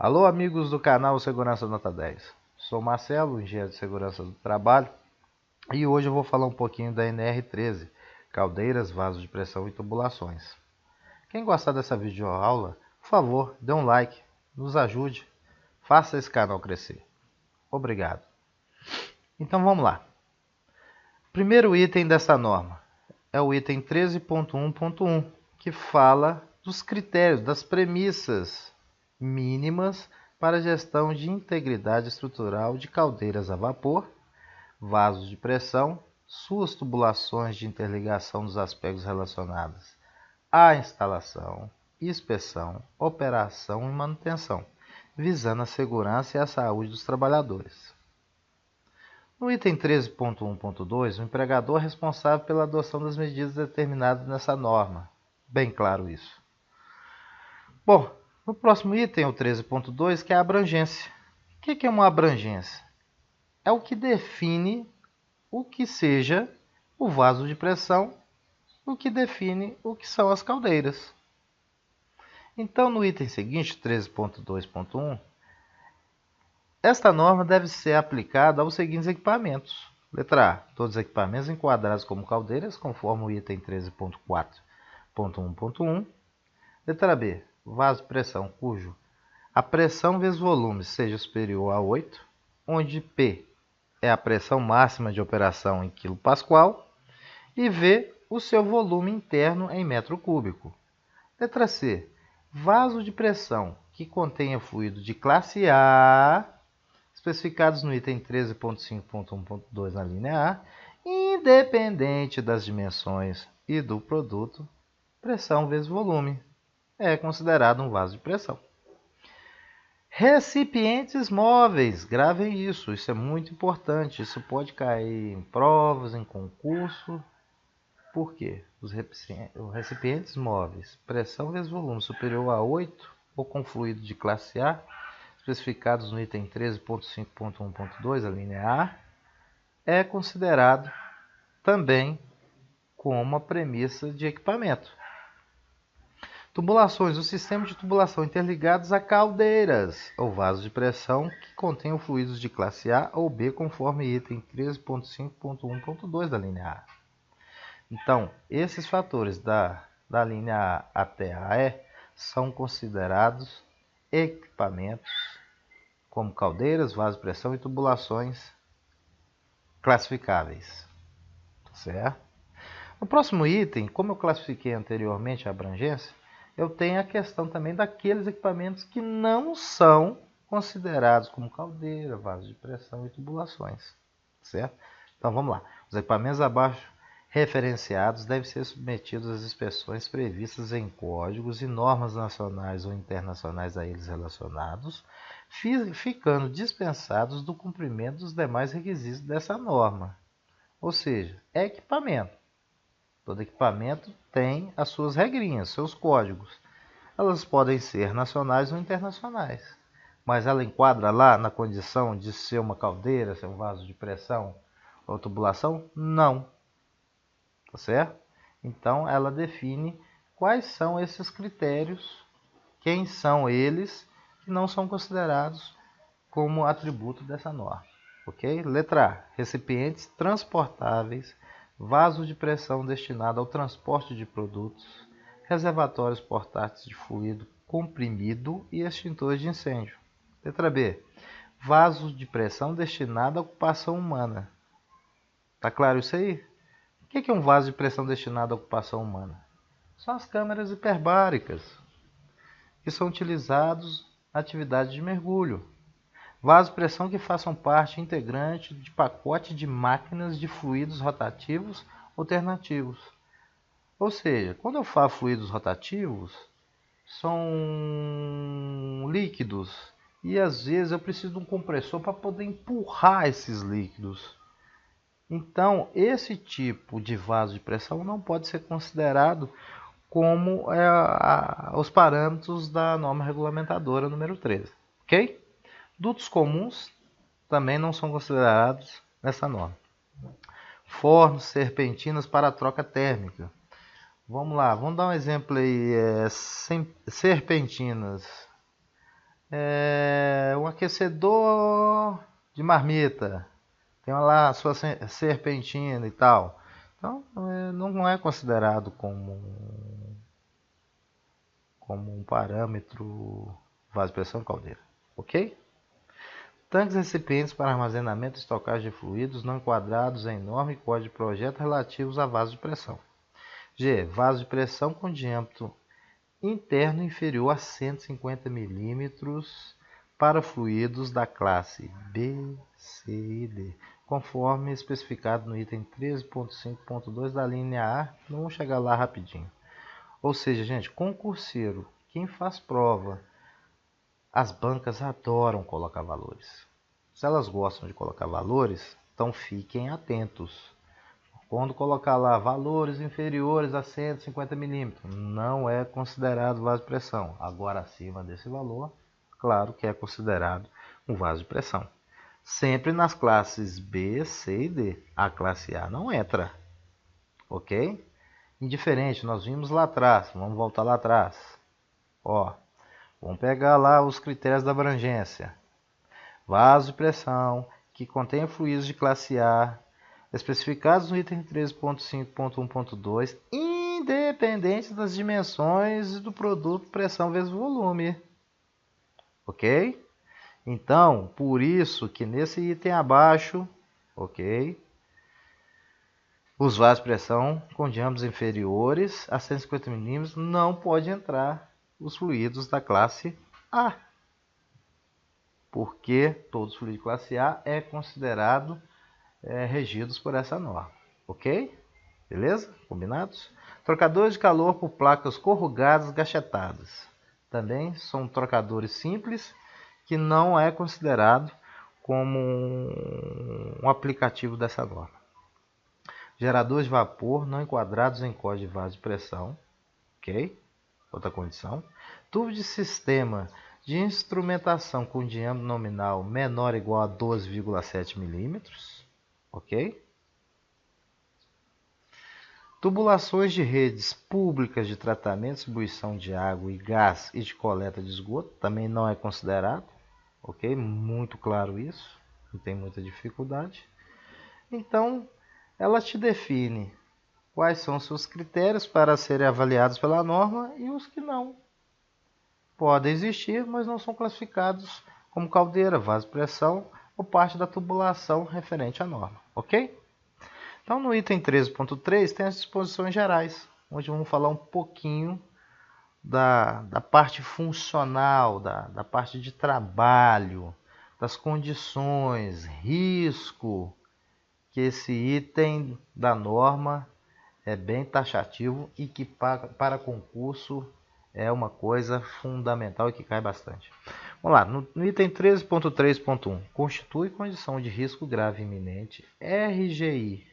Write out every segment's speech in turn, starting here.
Alô, amigos do canal Segurança Nota 10. Sou Marcelo, engenheiro de segurança do trabalho, e hoje eu vou falar um pouquinho da NR13, caldeiras, vasos de pressão e tubulações. Quem gostar dessa videoaula, por favor, dê um like, nos ajude, faça esse canal crescer. Obrigado. Então vamos lá. Primeiro item dessa norma é o item 13.1.1, que fala dos critérios, das premissas mínimas para a gestão de integridade estrutural de caldeiras a vapor, vasos de pressão, suas tubulações de interligação dos aspectos relacionados à instalação, inspeção, operação e manutenção, visando a segurança e a saúde dos trabalhadores. No item 13.1.2, o empregador é responsável pela adoção das medidas determinadas nessa norma. Bem claro isso. Bom, no próximo item, o 13.2, que é a abrangência. O que é uma abrangência? É o que define o que seja o vaso de pressão, o que define o que são as caldeiras. Então, no item seguinte, 13.2.1, esta norma deve ser aplicada aos seguintes equipamentos. Letra A. Todos os equipamentos enquadrados como caldeiras, conforme o item 13.4.1.1. Letra B. Vaso de pressão cujo a pressão vezes volume seja superior a 8, onde P é a pressão máxima de operação em kPa e V o seu volume interno em metro cúbico. Letra C. Vaso de pressão que contenha fluido de classe A, especificados no item 13.5.1.2 na linha A, independente das dimensões e do produto, pressão vezes volume, é considerado um vaso de pressão. Recipientes móveis, gravem isso é muito importante, isso pode cair em provas, em concurso. Por quê? Os recipientes móveis, pressão vezes volume superior a 8 ou com fluido de classe A, especificados no item 13.5.1.2, a linha A, é considerado também como a premissa de equipamento. Tubulações. O sistema de tubulação interligados a caldeiras ou vasos de pressão que contenham fluidos de classe A ou B, conforme item 13.5.1.2 da linha A. Então, esses fatores da linha A até a E são considerados equipamentos como caldeiras, vasos de pressão e tubulações classificáveis. Certo? No próximo item, como eu classifiquei anteriormente a abrangência, eu tenho a questão também daqueles equipamentos que não são considerados como caldeira, vasos de pressão e tubulações. Certo? Então vamos lá. Os equipamentos abaixo referenciados devem ser submetidos às inspeções previstas em códigos e normas nacionais ou internacionais a eles relacionados, ficando dispensados do cumprimento dos demais requisitos dessa norma. Ou seja, é equipamento. Todo equipamento tem as suas regrinhas, seus códigos. Elas podem ser nacionais ou internacionais, mas ela enquadra lá na condição de ser uma caldeira, ser um vaso de pressão ou tubulação? Não. Tá certo? Então ela define quais são esses critérios, quem são eles que não são considerados como atributo dessa norma. Ok? Letra A. Recipientes transportáveis, vasos de pressão destinado ao transporte de produtos, reservatórios portáteis de fluido comprimido e extintores de incêndio. Letra B. Vasos de pressão destinado à ocupação humana. Tá claro isso aí? O que é um vaso de pressão destinado à ocupação humana? São as câmeras hiperbáricas, que são utilizados na atividade de mergulho. Vasos de pressão que façam parte integrante de pacote de máquinas de fluidos rotativos alternativos. Ou seja, quando eu falo fluidos rotativos, são líquidos e às vezes eu preciso de um compressor para poder empurrar esses líquidos. Então, esse tipo de vaso de pressão não pode ser considerado como os parâmetros da norma regulamentadora número 13. Ok? Dutos comuns também não são considerados nessa norma. Fornos, serpentinas para a troca térmica. Vamos lá, vamos dar um exemplo aí. Serpentinas. Um aquecedor de marmita, tem lá a sua serpentina e tal. Então, não é considerado como um parâmetro vaso de pressão caldeira, ok? Tanques e recipientes para armazenamento e estocagem de fluidos não enquadrados em norma e código de projeto relativos a vaso de pressão. G. Vaso de pressão com diâmetro interno inferior a 150 mm para fluidos da classe B, C e D, conforme especificado no item 13.5.2 da linha A. Vamos chegar lá rapidinho. Ou seja, gente, concurseiro, quem faz prova, as bancas adoram colocar valores. Se elas gostam de colocar valores, então fiquem atentos. Quando colocar lá valores inferiores a 150 mm, não é considerado vaso de pressão. Agora, acima desse valor, claro que é considerado um vaso de pressão. Sempre nas classes B, C e D. A classe A não entra. Ok? Indiferente, nós vimos lá atrás. Vamos voltar lá atrás. Ó, vamos pegar lá os critérios da abrangência. Vaso de pressão que contém fluidos de classe A, especificados no item 13.5.1.2, independente das dimensões do produto, pressão vezes volume. Ok? Então, por isso que nesse item abaixo, ok, os vasos de pressão com diâmetros inferiores a 150 mm não pode entrar os fluidos da classe A, porque todos os fluidos de classe A é considerado regidos por essa norma, ok? Beleza? Combinados? Trocadores de calor por placas corrugadas gachetadas. Também são trocadores simples que não é considerado como um aplicativo dessa norma. Geradores de vapor não enquadrados em código de vaso de pressão, ok? Outra condição. Tubo de sistema de instrumentação com diâmetro nominal menor ou igual a 12,7 mm, ok? Tubulações de redes públicas de tratamento, distribuição de água e gás e de coleta de esgoto também não é considerado, ok? Muito claro isso, não tem muita dificuldade. Então, ela te define quais são os seus critérios para serem avaliados pela norma e os que não. Podem existir, mas não são classificados como caldeira, vaso de pressão ou parte da tubulação referente à norma, ok? Então, no item 13.3 tem as disposições gerais, onde vamos falar um pouquinho da parte funcional, da parte de trabalho, das condições, risco, que esse item da norma é bem taxativo e que para concurso é uma coisa fundamental e que cai bastante. Vamos lá, no item 13.3.1, constitui condição de risco grave iminente, RGI.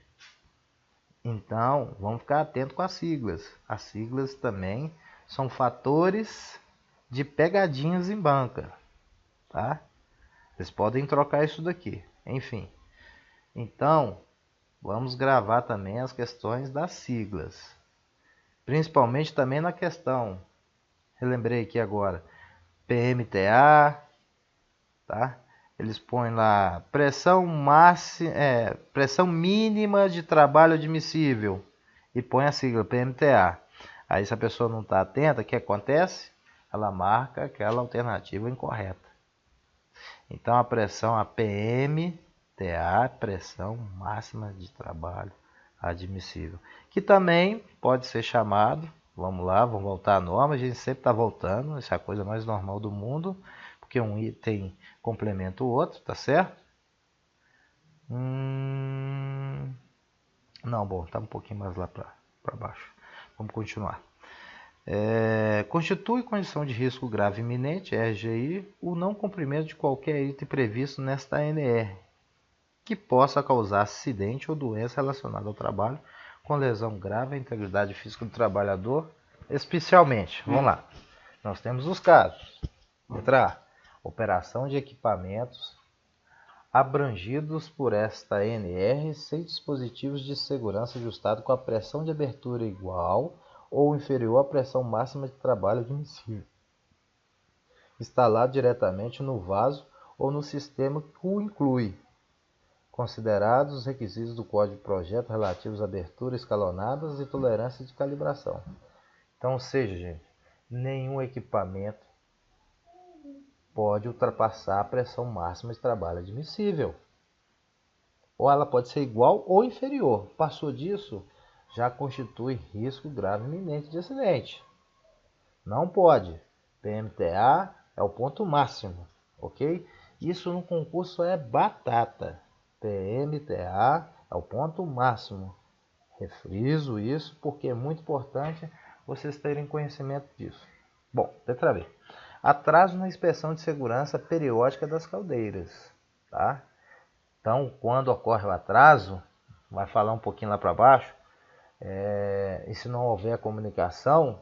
Então, vamos ficar atento com as siglas. As siglas também são fatores de pegadinhas em banca, tá? Vocês podem trocar isso daqui, enfim. Então, vamos gravar também as questões das siglas. Principalmente também na questão, relembrei aqui agora, PMTA, tá? Eles põem lá pressão mínima de trabalho admissível e põe a sigla PMTA. Aí se a pessoa não está atenta, o que acontece? Ela marca aquela alternativa incorreta. Então a pressão, a PMTA, pressão máxima de trabalho admissível, que também pode ser chamado, vamos lá, vamos voltar à norma, a gente sempre está voltando, isso é a coisa mais normal do mundo, porque um item complementa o outro, tá certo? Não, bom, tá um pouquinho mais lá para baixo. Vamos continuar. Constitui condição de risco grave iminente, RGI, o não cumprimento de qualquer item previsto nesta ANR, que possa causar acidente ou doença relacionada ao trabalho, com lesão grave à integridade física do trabalhador, especialmente. Vamos lá. Nós temos os casos. Letra A. Operação de equipamentos abrangidos por esta ANR sem dispositivos de segurança ajustado com a pressão de abertura igual ou inferior à pressão máxima de trabalho admissível. instalado diretamente no vaso ou no sistema que o inclui, considerados os requisitos do código de projeto relativos a aberturas escalonadas e tolerância de calibração. Então, ou seja, gente, nenhum equipamento pode ultrapassar a pressão máxima de trabalho admissível. Ou ela pode ser igual ou inferior. Passou disso, já constitui risco grave iminente de acidente. Não pode. PMTA é o ponto máximo, ok? Isso no concurso é batata. PMTA é o ponto máximo. Refriso isso porque é muito importante vocês terem conhecimento disso. Bom, letra B. Atraso na inspeção de segurança periódica das caldeiras. Tá? Então, quando ocorre o atraso, vai falar um pouquinho lá para baixo, e se não houver comunicação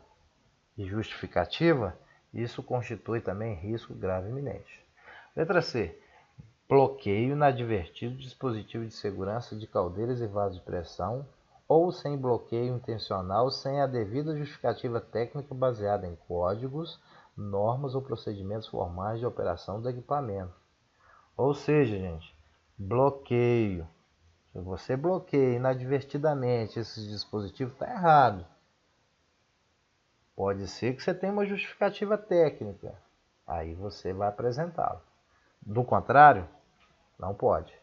e justificativa, isso constitui também risco grave iminente. Letra C. Bloqueio inadvertido de dispositivo de segurança de caldeiras e vasos de pressão ou sem bloqueio intencional, sem a devida justificativa técnica baseada em códigos, normas ou procedimentos formais de operação do equipamento. Ou seja, gente, bloqueio. Se você bloqueia inadvertidamente esse dispositivo, está errado. Pode ser que você tenha uma justificativa técnica. Aí você vai apresentá-la. Do contrário, não pode.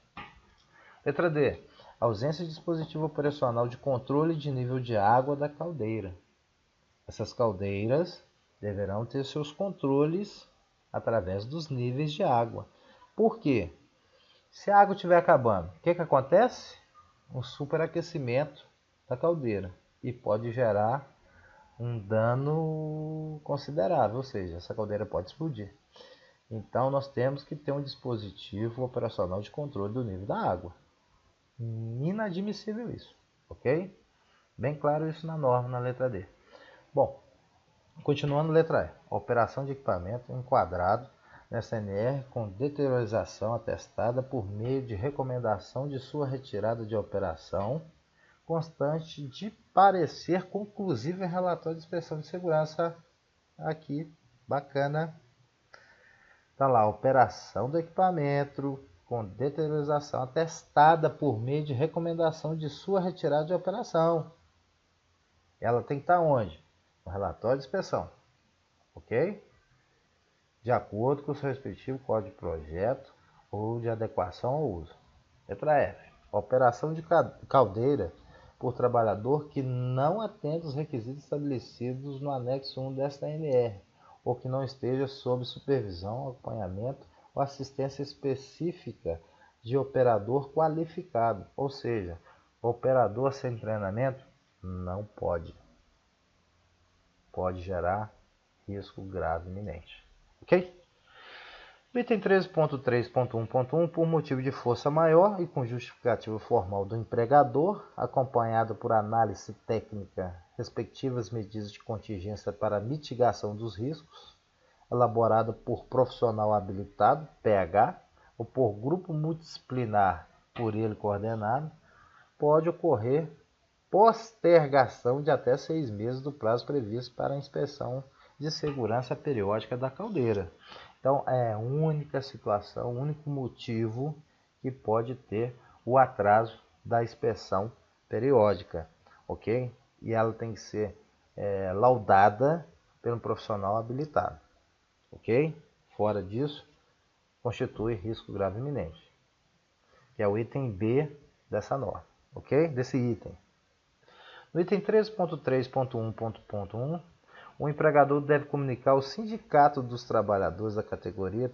Letra D. Ausência de dispositivo operacional de controle de nível de água da caldeira. Essas caldeiras deverão ter seus controles através dos níveis de água. Por quê? Se a água estiver acabando, o que acontece? Um superaquecimento da caldeira e pode gerar um dano considerável, ou seja, essa caldeira pode explodir. Então nós temos que ter um dispositivo operacional de controle do nível da água. Inadmissível isso, ok? Bem claro isso na norma, na letra D. Bom, continuando, letra E. Operação de equipamento enquadrado nessa NR com deteriorização atestada por meio de recomendação de sua retirada de operação constante de parecer conclusivo em relatório de inspeção de segurança. Aqui, bacana. Está lá, operação do equipamento com deteriorização atestada por meio de recomendação de sua retirada de operação. Ela tem que estar onde? No relatório de inspeção, ok? De acordo com o seu respectivo código de projeto ou de adequação ao uso. Letra F. Operação de caldeira por trabalhador que não atenda os requisitos estabelecidos no anexo 1 desta NR, ou que não esteja sob supervisão, acompanhamento ou assistência específica de operador qualificado. Ou seja, operador sem treinamento não pode. Pode gerar risco grave iminente. Ok? Item 13.3.1.1, por motivo de força maior e com justificativa formal do empregador, acompanhado por análise técnica, respectivas medidas de contingência para mitigação dos riscos, elaborada por profissional habilitado, PH, ou por grupo multidisciplinar por ele coordenado, pode ocorrer postergação de até 6 meses do prazo previsto para a inspeção de segurança periódica da caldeira. Então, é a única situação, o único motivo que pode ter o atraso da inspeção periódica, ok? E ela tem que ser laudada pelo profissional habilitado, ok? Fora disso, constitui risco grave iminente, que é o item B dessa norma, ok? Desse item. No item 13.3.1.1, o empregador deve comunicar ao sindicato dos trabalhadores da categoria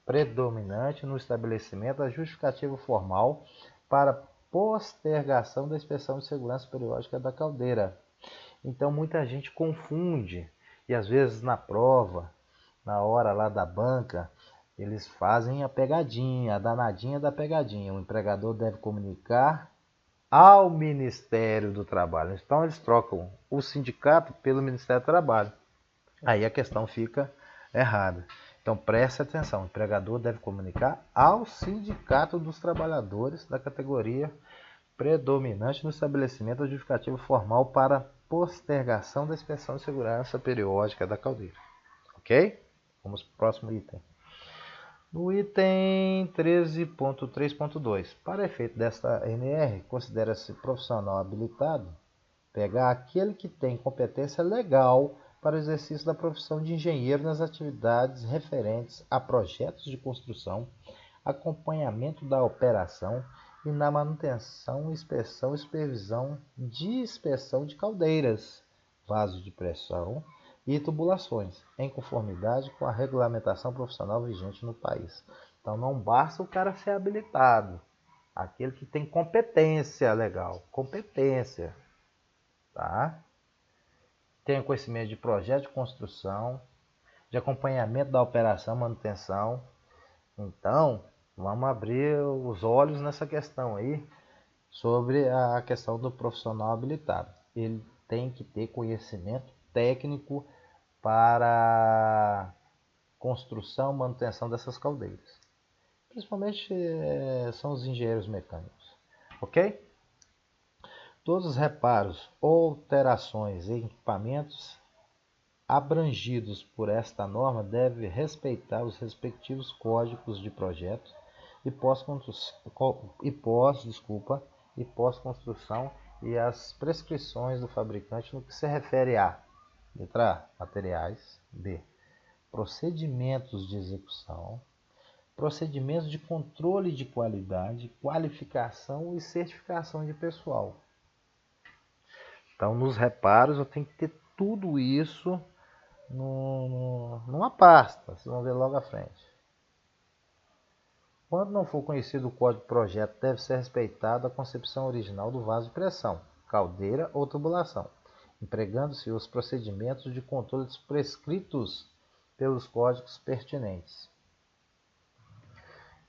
predominante no estabelecimento a justificativa formal para postergação da inspeção de segurança periódica da caldeira. Então muita gente confunde e às vezes na prova, na hora lá da banca, eles fazem a pegadinha, a danadinha da pegadinha. O empregador deve comunicar ao Ministério do Trabalho. Então eles trocam o sindicato pelo Ministério do Trabalho. Aí a questão fica errada. Então preste atenção, o empregador deve comunicar ao Sindicato dos Trabalhadores da categoria predominante no estabelecimento da justificativa formal para postergação da inspeção de segurança periódica da caldeira. Ok? Vamos para o próximo item. No item 13.3.2, para efeito desta NR, considera-se profissional habilitado pegar aquele que tem competência legal para o exercício da profissão de engenheiro nas atividades referentes a projetos de construção, acompanhamento da operação e na manutenção, inspeção e supervisão de inspeção de caldeiras, vasos de pressão e tubulações, em conformidade com a regulamentação profissional vigente no país. Então não basta o cara ser habilitado, aquele que tem competência legal, competência, tá? Tem conhecimento de projeto de construção, de acompanhamento da operação, manutenção. Então, vamos abrir os olhos nessa questão aí, sobre a questão do profissional habilitado. Ele tem que ter conhecimento técnico para construção e manutenção dessas caldeiras. Principalmente são os engenheiros mecânicos. Ok? Todos os reparos ou alterações em equipamentos abrangidos por esta norma devem respeitar os respectivos códigos de projeto e pós-construção e as prescrições do fabricante no que se refere a: letra A, materiais; B, procedimentos de execução; procedimentos de controle de qualidade, qualificação e certificação de pessoal. Então, nos reparos, eu tenho que ter tudo isso numa pasta. Vocês vão ver logo à frente. Quando não for conhecido o código de projeto, deve ser respeitada a concepção original do vaso de pressão, caldeira ou tubulação, empregando-se os procedimentos de controle prescritos pelos códigos pertinentes.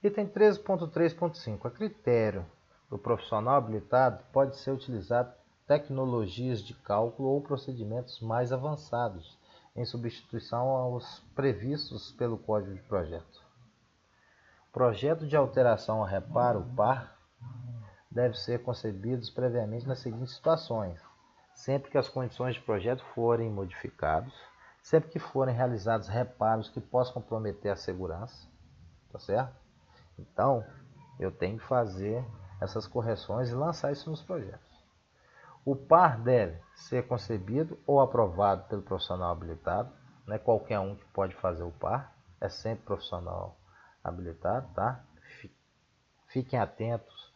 Item 13.3.5. A critério do profissional habilitado pode ser utilizado tecnologias de cálculo ou procedimentos mais avançados, em substituição aos previstos pelo Código de Projeto. Projeto de alteração ou reparo, PAR, deve ser concebidos previamente nas seguintes situações: sempre que as condições de projeto forem modificadas, sempre que forem realizados reparos que possam comprometer a segurança, tá certo? Então, eu tenho que fazer essas correções e lançar isso nos projetos. O PAR deve ser concebido ou aprovado pelo profissional habilitado. Não é qualquer um que pode fazer o PAR, é sempre profissional habilitado, tá? Fiquem atentos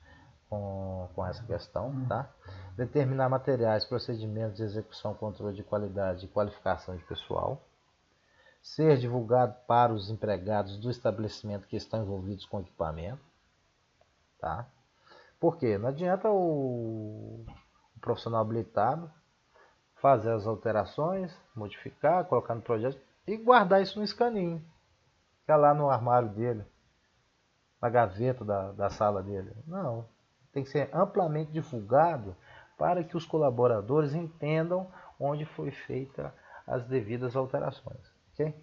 com essa questão, tá? Determinar materiais, procedimentos de execução, controle de qualidade e qualificação de pessoal. Ser divulgado para os empregados do estabelecimento que estão envolvidos com o equipamento, tá? Por quê? Não adianta o profissional habilitado fazer as alterações, modificar, colocar no projeto e guardar isso no escaninho, que é lá no armário dele, na gaveta da sala dele. Não, tem que ser amplamente divulgado para que os colaboradores entendam onde foi feita as devidas alterações. Okay?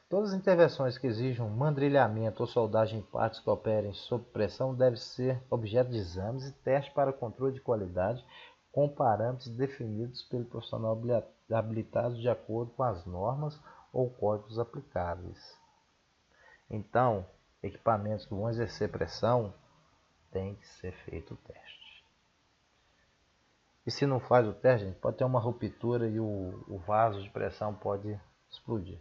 Todas as intervenções que exijam mandrilhamento ou soldagem em partes que operem sob pressão devem ser objeto de exames e testes para controle de qualidade com parâmetros definidos pelo profissional habilitado de acordo com as normas ou códigos aplicáveis. Então, equipamentos que vão exercer pressão, tem que ser feito o teste. E se não faz o teste, pode ter uma ruptura e o vaso de pressão pode explodir.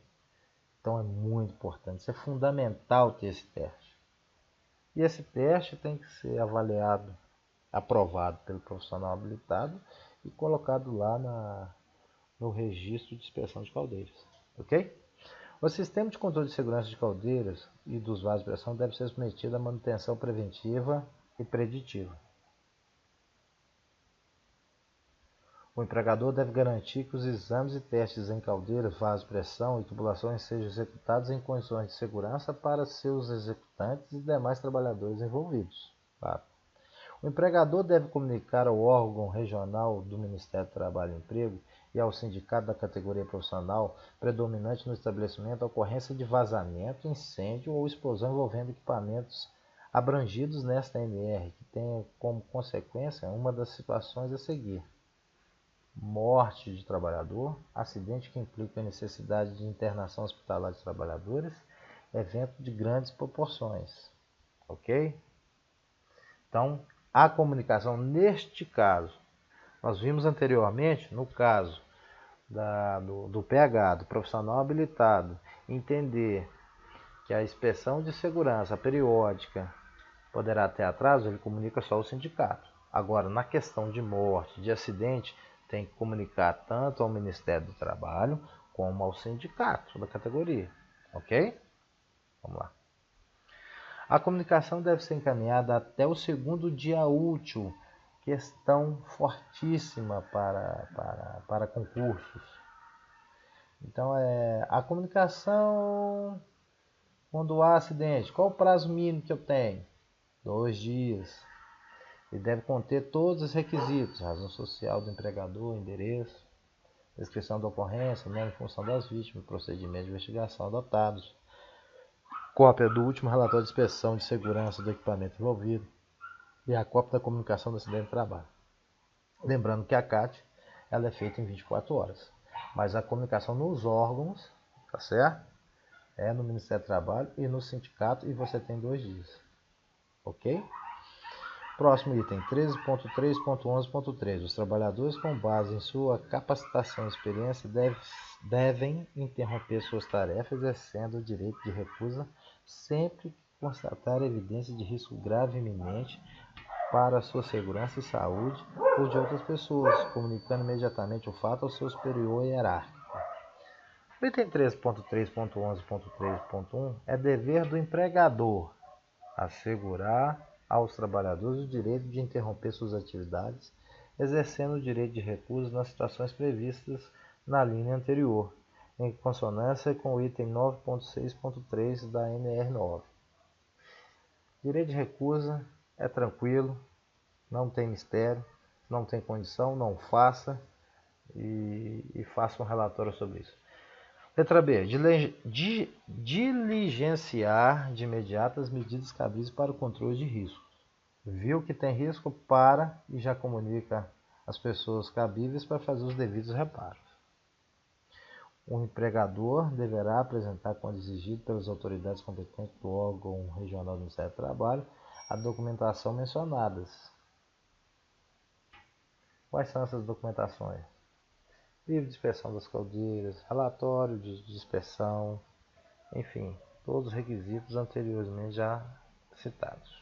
Então é muito importante, isso é fundamental ter esse teste. E esse teste tem que ser avaliado, aprovado pelo profissional habilitado e colocado lá no registro de inspeção de caldeiras. Ok? O sistema de controle de segurança de caldeiras e dos vasos de pressão deve ser submetido à manutenção preventiva e preditiva. O empregador deve garantir que os exames e testes em caldeiras, vasos de pressão e tubulações sejam executados em condições de segurança para seus executantes e demais trabalhadores envolvidos. Claro. O empregador deve comunicar ao órgão regional do Ministério do Trabalho e Emprego e ao sindicato da categoria profissional predominante no estabelecimento a ocorrência de vazamento, incêndio ou explosão envolvendo equipamentos abrangidos nesta NR, que tenha como consequência uma das situações a seguir. morte de trabalhador, acidente que implica a necessidade de internação hospitalar de trabalhadores, evento de grandes proporções, ok? Então, a comunicação neste caso, nós vimos anteriormente, no caso do PH, do profissional habilitado, entender que a inspeção de segurança periódica poderá ter atraso, ele comunica só ao sindicato. Agora, na questão de morte, de acidente, tem que comunicar tanto ao Ministério do Trabalho como ao sindicato da categoria, ok? Vamos lá. A comunicação deve ser encaminhada até o segundo dia útil, questão fortíssima para concursos. Então, a comunicação quando há acidente, qual o prazo mínimo que eu tenho? 2 dias. Ele deve conter todos os requisitos: razão social do empregador, endereço, descrição da ocorrência, nome e função das vítimas, procedimento de investigação adotados, cópia do último relatório de inspeção de segurança do equipamento envolvido e a cópia da comunicação do acidente de trabalho. Lembrando que a CAT ela é feita em 24 horas, mas a comunicação nos órgãos, tá certo? É no Ministério do Trabalho e no sindicato, e você tem 2 dias, ok? Próximo item, 13.3.11.3. Os trabalhadores, com base em sua capacitação e experiência, devem interromper suas tarefas, exercendo o direito de recusa sempre que constatar evidência de risco grave e iminente para a sua segurança e saúde ou de outras pessoas, comunicando imediatamente o fato ao seu superior hierárquico. O item 3.3.11.3.1 é dever do empregador assegurar aos trabalhadores o direito de interromper suas atividades, exercendo o direito de recusa nas situações previstas na linha anterior, em consonância com o item 9.6.3 da NR9. Direito de recusa é tranquilo, não tem mistério, não tem condição, não faça e faça um relatório sobre isso. Letra B. Diligenciar de imediato as medidas cabíveis para o controle de risco. Viu que tem risco, para e já comunica as pessoas cabíveis para fazer os devidos reparos. O empregador deverá apresentar, quando exigido pelas autoridades competentes do órgão regional do Ministério do Trabalho, a documentação mencionadas. Quais são essas documentações? Livro de inspeção das caldeiras, relatório de inspeção, enfim, todos os requisitos anteriormente já citados.